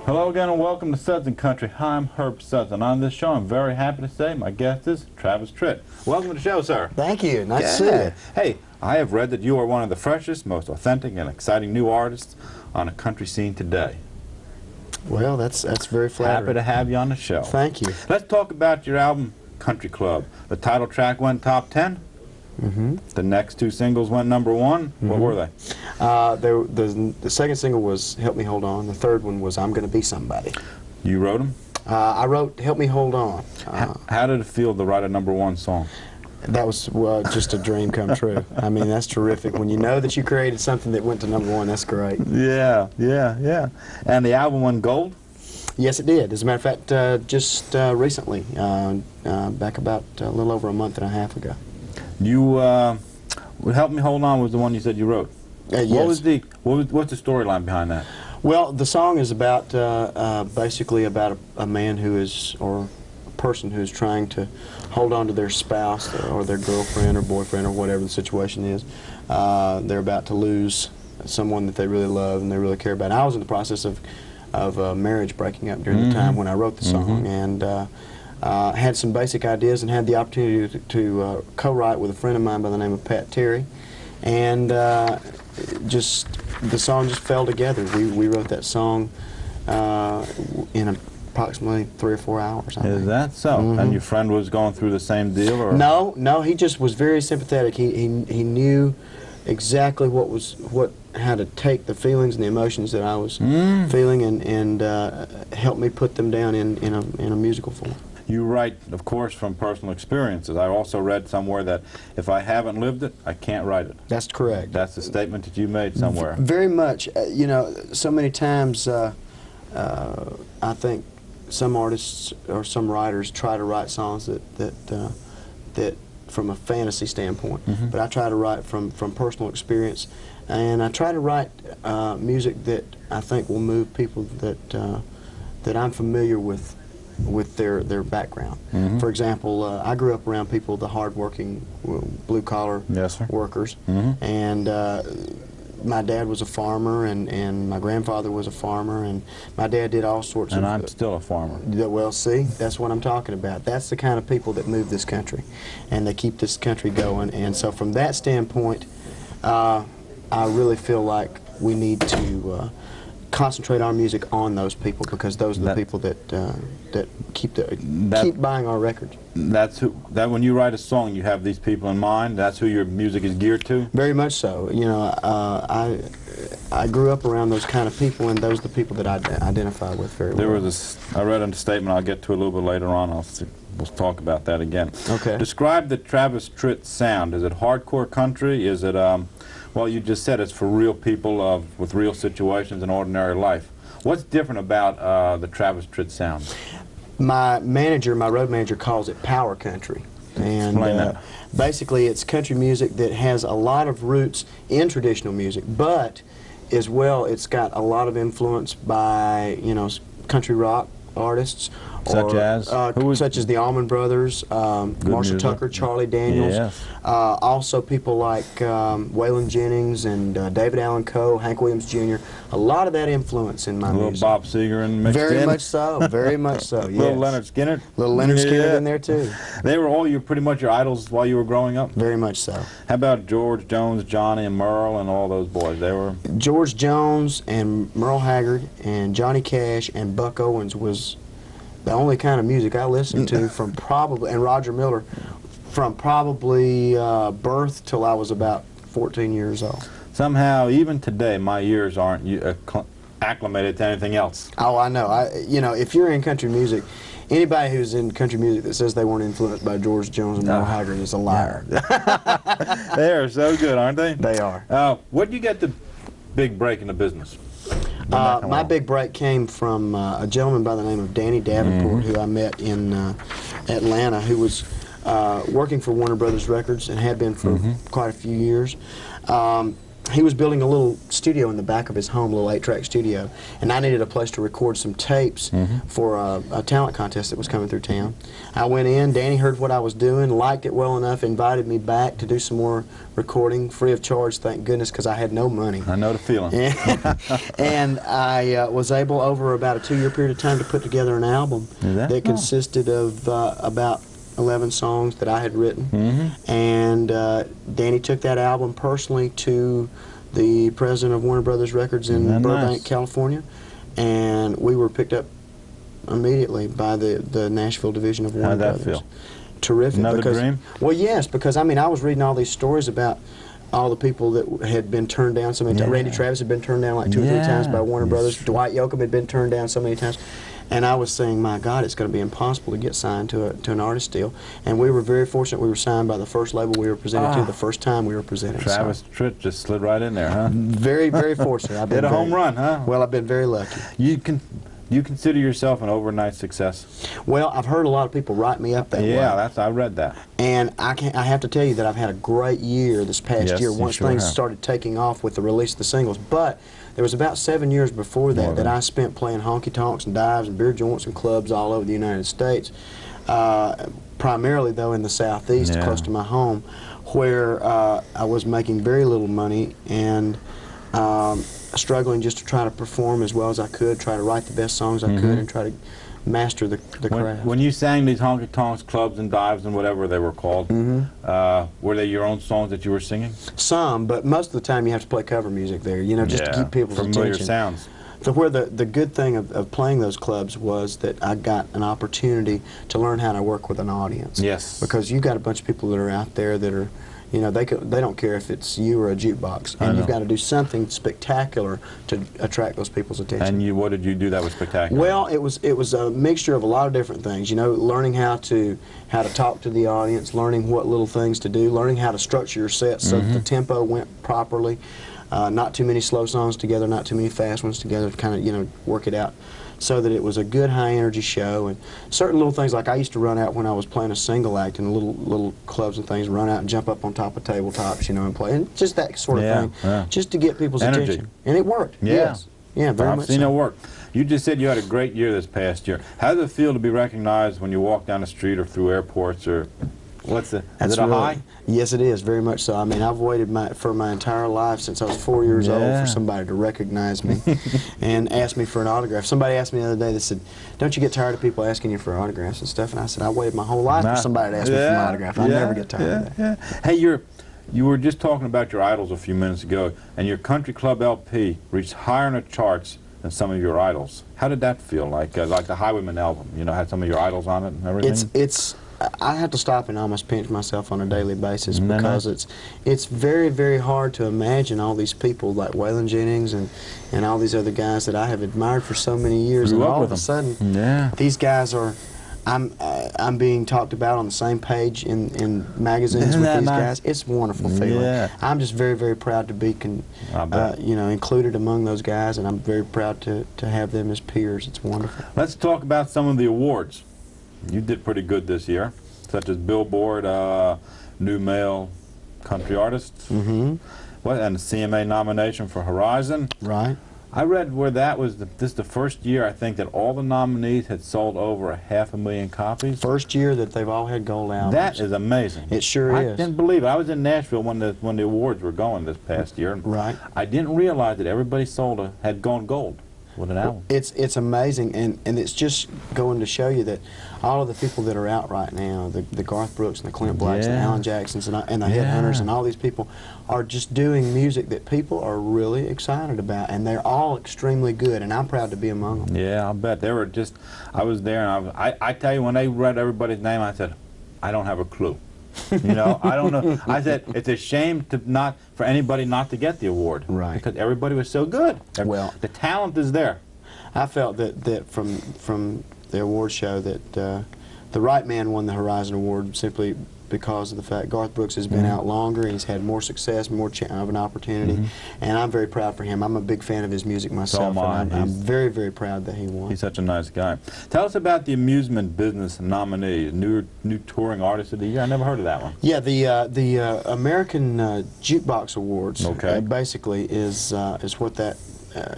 Hello again and welcome to Suds and Country. Hi, I'm Herb Suds, and on this show I'm very happy to say my guest is Travis Tritt. Welcome to the show, sir. Thank you. Nice to see you. Hey, I have read that you are one of the freshest, most authentic, and exciting new artists on the country scene today. Well, that's very flattering. Happy to have you on the show. Thank you. Let's talk about your album, Country Club. The title track went top 10. The next two singles went number 1. What were they? The second single was Help Me Hold On. The third one was I'm Gonna Be Somebody. You wrote them? I wrote Help Me Hold On. How did it feel to write a number 1 song? That was just a dream come true. I mean, that's terrific. When you know that you created something that went to number 1, that's great. Yeah. And the album went gold? Yes, it did. As a matter of fact, just recently, back about a little over a month and a half ago. You, Help Me Hold On was the one you said you wrote. Yes. What's the storyline behind that? Well, the song is about, basically about a man who is, or a person who is trying to hold on to their spouse or their girlfriend or boyfriend or whatever the situation is. They're about to lose someone that they really love and they really care about. I was in the process of marriage breaking up during the time when I wrote the song, and had some basic ideas and had the opportunity to co-write with a friend of mine by the name of Pat Terry, and the song just fell together. We wrote that song in approximately 3 or 4 hours. Is that so? And your friend was going through the same deal, or? No, he just was very sympathetic. He knew exactly how to take the feelings and the emotions that I was feeling and help me put them down in a musical form. You write, of course, from personal experiences. I also read somewhere that if I haven't lived it, I can't write it. That's correct. That's the statement that you made somewhere. Very much. You know, so many times I think some artists or some writers try to write songs that from a fantasy standpoint, but I try to write from personal experience, and I try to write music that I think will move people that I'm familiar with their background. For example, I grew up around people, the hard-working, blue-collar workers, and my dad was a farmer, and my grandfather was a farmer, and my dad did all sorts of... And I'm still a farmer. Well, see, that's what I'm talking about. That's the kind of people that move this country, and they keep this country going. And so from that standpoint, I really feel like we need to concentrate our music on those people, because those are the people that keep buying our records. That when you write a song, you have these people in mind. That's who your music is geared to. Very much so. You know, I grew up around those kind of people, and those are the people that I identify with very well. There was this, I read a statement I'll get to a little bit later on. We'll talk about that again. Okay. Describe the Travis Tritt sound. Is it hardcore country? Is it well, you just said it's for real people with real situations in ordinary life. What's different about the Travis Tritt sound? My road manager, calls it power country. And explain that. Basically, it's country music that has a lot of roots in traditional music, but as well, it's got a lot of influence by, you know, country rock artists. Such as? Such as the Allman Brothers, Marshall Tucker, Charlie Daniels. Yes. Also people like Waylon Jennings and David Allan Coe, Hank Williams Jr. A lot of that influence in my music. A little Bob Seger and mixed in. Very much so, very much so, yes. Little Leonard Skinner. Little Leonard Skinner in there too. They were all pretty much your idols while you were growing up? Very much so. How about George Jones, Johnny and Merle and all those boys? They were... George Jones and Merle Haggard and Johnny Cash and Buck Owens was the only kind of music I listened to from probably, and Roger Miller, from probably birth till I was about 14 years old. Somehow, even today, my ears aren't acclimated to anything else. Oh, I know. You know, if you're in country music, anybody who's in country music that says they weren't influenced by George Jones and Merle Haggard is a liar. They are so good, aren't they? They are. Where did you get the big break in the business? My big break came from a gentleman by the name of Danny Davenport, who I met in Atlanta, who was working for Warner Brothers Records and had been for quite a few years. he was building a little studio in the back of his home, a little 8-track studio, and I needed a place to record some tapes for a talent contest that was coming through town. I went in, Danny heard what I was doing, liked it well enough, invited me back to do some more recording, free of charge, thank goodness, because I had no money. I know the feeling. And I was able, over about a 2-year period of time, to put together an album that consisted of about 11 songs that I had written, and Danny took that album personally to the president of Warner Brothers Records in Burbank, California, and we were picked up immediately by the Nashville division of Warner Brothers. How'd that feel? Terrific. Another dream? Well, yes, because I mean, I was reading all these stories about all the people that had been turned down so many times. Randy Travis had been turned down like 2 or 3 times by Warner Brothers. Dwight Yoakam had been turned down so many times. And I was saying, my God, it's going to be impossible to get signed to an artist deal. And we were very fortunate. We were signed by the first label we were presented to the first time we were presented. Travis Tritt just slid right in there, huh? Very, very fortunate. I've been Hit a home run, huh? Well, I've been very lucky. You consider yourself an overnight success? Well, I've heard a lot of people write me up that way. Yeah, I read that. And I have to tell you that I've had a great year this past year once things started taking off with the release of the singles. But there was about 7 years before that that I spent playing honky-tonks and dives and beer joints and clubs all over the United States, primarily, though, in the Southeast, close to my home, where I was making very little money and struggling just to try to perform as well as I could, try to write the best songs I could, and try to master the craft. When you sang these honky-tonks, clubs and dives and whatever they were called, were they your own songs that you were singing? Some, but most of the time you have to play cover music there, you know, just to keep people's familiar attention. Sounds. So where the good thing of playing those clubs was that I got an opportunity to learn how to work with an audience. Yes. Because you've got a bunch of people that are out there that are, you know, they don't care if it's you or a jukebox, and you've got to do something spectacular to attract those people's attention. And what did you do that was spectacular? Well, it was a mixture of a lot of different things. You know, learning how to talk to the audience, learning what little things to do, learning how to structure your set so that the tempo went properly. Not too many slow songs together, not too many fast ones together, to kind of, you know, work it out so that it was a good high-energy show. And certain little things, like I used to run out when I was playing a single act in little clubs and things, run out and jump up on top of tabletops, you know, and play, and just that sort of thing, just to get people's attention. And it worked. Yes. Yeah, very much so. I've seen it work. You just said you had a great year this past year. How does it feel to be recognized when you walk down the street or through airports, or is it a high? Yes, it is, very much so. I mean, I've waited for my entire life since I was 4 years old for somebody to recognize me and ask me for an autograph. Somebody asked me the other day, they said, don't you get tired of people asking you for autographs and stuff? And I said, I waited my whole life for somebody to ask me for an autograph. I never get tired of that. Hey, you were just talking about your idols a few minutes ago, and your country club LP reached higher in the charts than some of your idols. How did that feel? Like the Highwayman album, you know, had some of your idols on it and everything? I have to stop and almost pinch myself on a daily basis because it's very, very hard to imagine all these people like Waylon Jennings and all these other guys that I have admired for so many years, and all of a sudden these guys are, I'm being talked about on the same page in magazines with these guys. It's a wonderful feeling. I'm just very, very proud to be you know, included among those guys, and I'm very proud to have them as peers. It's wonderful. Let's talk about some of the awards. You did pretty good this year, such as Billboard New Male Country Artist, and the CMA nomination for Horizon. Right. I read where that was the first year, I think, that all the nominees had sold over 500,000 copies. First year that they've all had gold albums. That is amazing. It sure is. I didn't believe it. I was in Nashville when the awards were going this past year. Right. I didn't realize that everybody had gone gold with an album. It's amazing, and it's just going to show you that all of the people that are out right now, the Garth Brooks and the Clint Blacks and the Alan Jacksons and the Headhunters and all these people are just doing music that people are really excited about, and they're all extremely good, and I'm proud to be among them. Yeah, I'll bet. They were just, I was there, and I tell you, when they read everybody's name, I said, I don't have a clue. You know, I don't know. I said, it's a shame for anybody not to get the award. Right. Because everybody was so good. Well, the talent is there. I felt that from the award show that the right man won the Horizon Award simply because of the fact Garth Brooks has been out longer. He's had more success, more of an opportunity, and I'm very proud for him. I'm a big fan of his music myself, and I'm very, very proud that he won. He's such a nice guy. Tell us about the amusement business nominee, new touring artist of the year. I never heard of that one. Yeah, the American Jukebox Awards basically is what that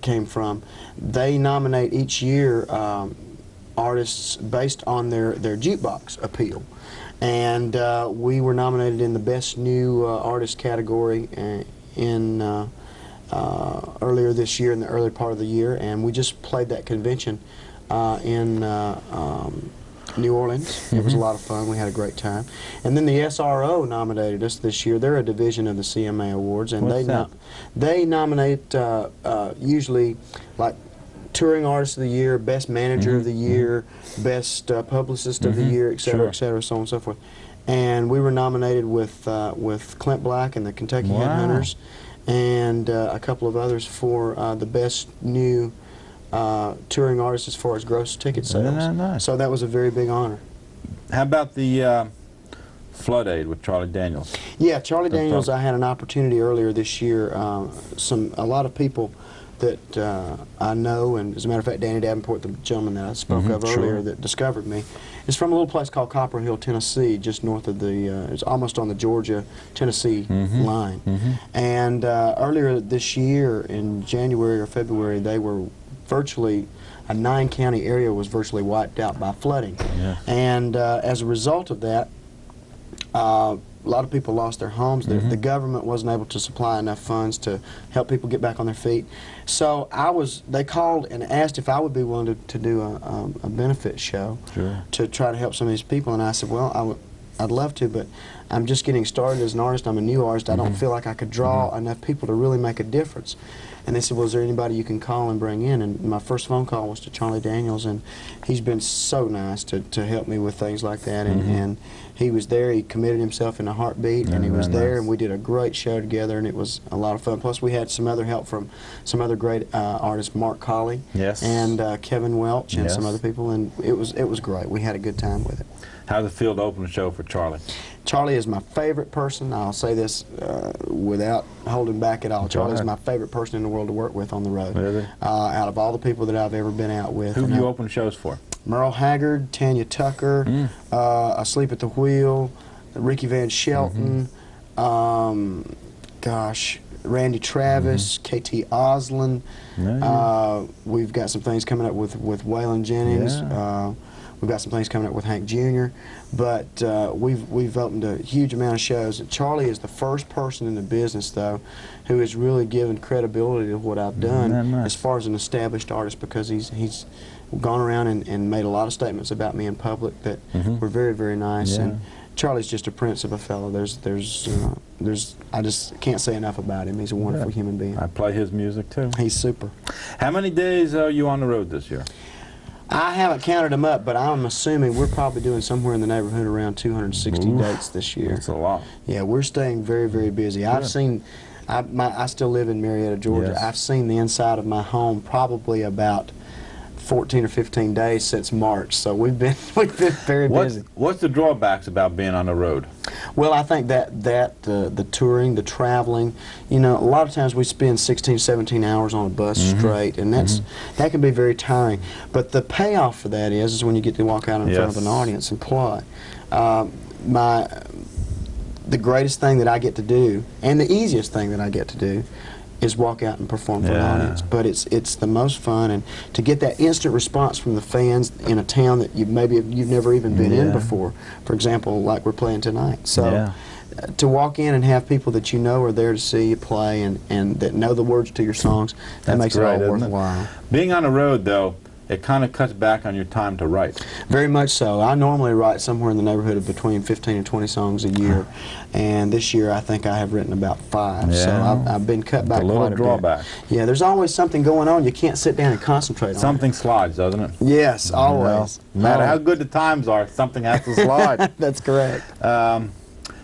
came from. They nominate each year artists based on their jukebox appeal, and we were nominated in the Best New Artist category in earlier this year, in the early part of the year, and we just played that convention in New Orleans. It was a lot of fun. We had a great time. And then the SRO nominated us this year. They're a division of the CMA Awards, and they nominate usually like Touring Artist of the Year, Best Manager of the Year, Best Publicist of the Year, et cetera, so on and so forth. And we were nominated with Clint Black and the Kentucky Headhunters, and a couple of others for the Best New Touring Artist as far as gross ticket sales. So that was a very big honor. How about the Flood Aid with Charlie Daniels? Yeah, Charlie Daniels, I had an opportunity earlier this year. A lot of people that I know, and as a matter of fact, Danny Davenport, the gentleman that I spoke of earlier that discovered me, is from a little place called Copper Hill, Tennessee, just north of the, it's almost on the Georgia-Tennessee line. And earlier this year, in January or February, they were virtually, a 9-county area was virtually wiped out by flooding. And as a result of that, a lot of people lost their homes. The government wasn't able to supply enough funds to help people get back on their feet. So they called and asked if I would be willing to do a benefit show to try to help some of these people. And I said, well, I'd love to, but I'm just getting started as an artist. I'm a new artist. I don't feel like I could draw enough people to really make a difference. And they said, well, is there anybody you can call and bring in? And my first phone call was to Charlie Daniels, and he's been so nice to help me with things like that. And he was there. He committed himself in a heartbeat, and he was there, and we did a great show together, and it was a lot of fun. Plus, we had some other help from some other great artists, Mark Colley and Kevin Welch, and some other people, and it was great. We had a good time with it. How did it feel to open the show for Charlie? Charlie is my favorite person. I'll say this without holding back at all. Charlie is my favorite person in the world to work with on the road. Really? Out of all the people that I've ever been out with. Who have you opened shows for? Merle Haggard, Tanya Tucker, Asleep at the Wheel, Ricky Van Shelton, gosh, Randy Travis, KT Oslin. We've got some things coming up with Waylon Jennings. We've got some things coming up with Hank Jr., but we've opened a huge amount of shows. Charlie is the first person in the business, though, who has really given credibility to what I've done as far as an established artist, because he's gone around and made a lot of statements about me in public that were very, very nice. And Charlie's just a prince of a fellow. I just can't say enough about him. He's a wonderful human being. I play his music too. He's super. How many days are you on the road this year? I haven't counted them up, but I'm assuming we're probably doing somewhere in the neighborhood around 260 dates this year. That's a lot. Yeah, we're staying very, very busy. I've seen, I still live in Marietta, Georgia. I've seen the inside of my home probably about 14 or 15 days since March, so we've been very busy. What's the drawbacks about being on the road? Well, I think that the touring, the traveling, you know, a lot of times we spend 16, 17 hours on a bus straight, and that can be very tiring. But the payoff for that is when you get to walk out in front of an audience and play. The greatest thing that I get to do, and the easiest thing that I get to do, is walk out and perform for an audience. But it's the most fun, and to get that instant response from the fans in a town that you've never even been in before. For example, like we're playing tonight. So to walk in and have people that you know are there to see you play and that know the words to your songs, that makes it all worthwhile. Being on the road, though, it kind of cuts back on your time to write. Very much so. I normally write somewhere in the neighborhood of between 15 and 20 songs a year, and this year I think I have written about 5. So I've been cut back quite a drawback. bit. Yeah, there's always something going on. You can't sit down and concentrate on it. Something slides, doesn't it? Yes, always. No matter how good the times are, something has to slide. That's correct.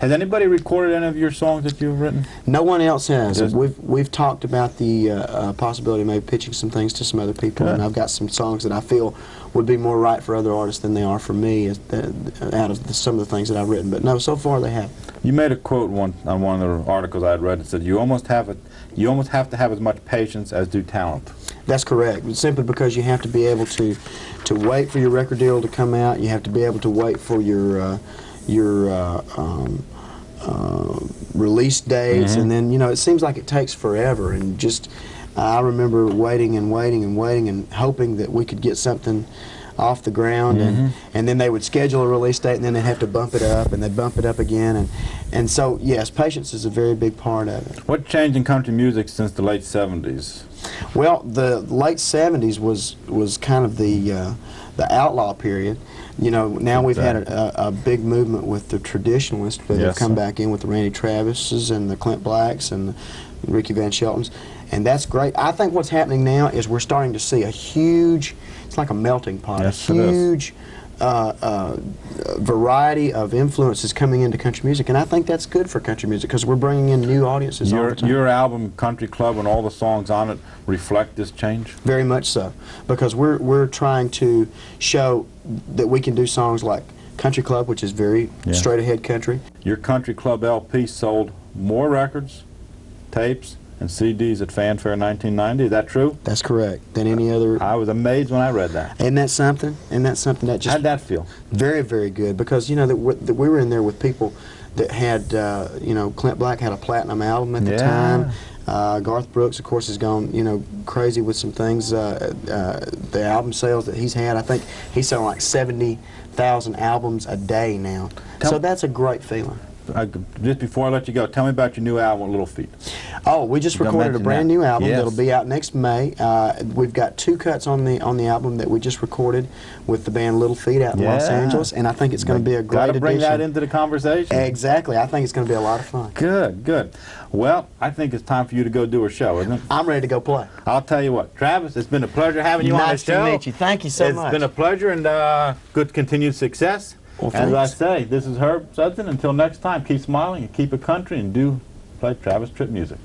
Has anybody recorded any of your songs that you've written? No one else has. Just- We've talked about the possibility of maybe pitching some things to some other people, Good. and I've got some songs that I feel would be more right for other artists than they are for me, out of some of the things that I've written. But no, so far they haven't. You made a quote on one of the articles I had read that said you almost have to have as much patience as do talent. That's correct. Simply because you have to be able to wait for your record deal to come out. You have to be able to wait for your release dates, and then it seems like it takes forever. And just I remember waiting and waiting and waiting and hoping that we could get something off the ground, and then they would schedule a release date, and then they'd have to bump it up, and they'd bump it up again, and so yes, patience is a very big part of it. What changed in country music since the late 70s? Well, the late 70s was kind of the outlaw period. Now we've had a big movement with the traditionalists that have come back in with the Randy Travises and the Clint Blacks and the Ricky Van Sheltons, and that's great. I think what's happening now is we're starting to see a huge, it's like a melting pot, a huge variety of influences coming into country music, and I think that's good for country music because we're bringing in new audiences all the time. Your album, Country Club, and all the songs on it reflect this change? Very much so, because we're trying to show that we can do songs like Country Club, which is very straight-ahead country. Your Country Club LP sold more records, tapes, and CDs at Fanfare 1990. Is that true? That's correct. Than any other. I was amazed when I read that. Isn't that something? Isn't that something that just... How'd that feel? Very, very good, because that we were in there with people that had, Clint Black had a platinum album at the time. Garth Brooks, of course, has gone, crazy with some things. The album sales that he's had, I think he's selling like 70,000 albums a day now. So that's a great feeling. Just before I let you go, tell me about your new album, Little Feat. Oh, we just recorded a brand new album that'll be out next May. We've got 2 cuts on the album that we just recorded with the band Little Feat out in Los Angeles, and I think it's going to be a great addition. Bring that into the conversation. Exactly. I think it's going to be a lot of fun. Good, good. Well, I think it's time for you to go do a show, isn't it? I'm ready to go play. I'll tell you what, Travis, it's been a pleasure having you on the show. Nice to meet you. Thank you so much. It's been a pleasure, and good continued success. Well, as I say, this is Herb Sudson. Until next time, keep smiling and keep it country, and do play Travis Tritt music.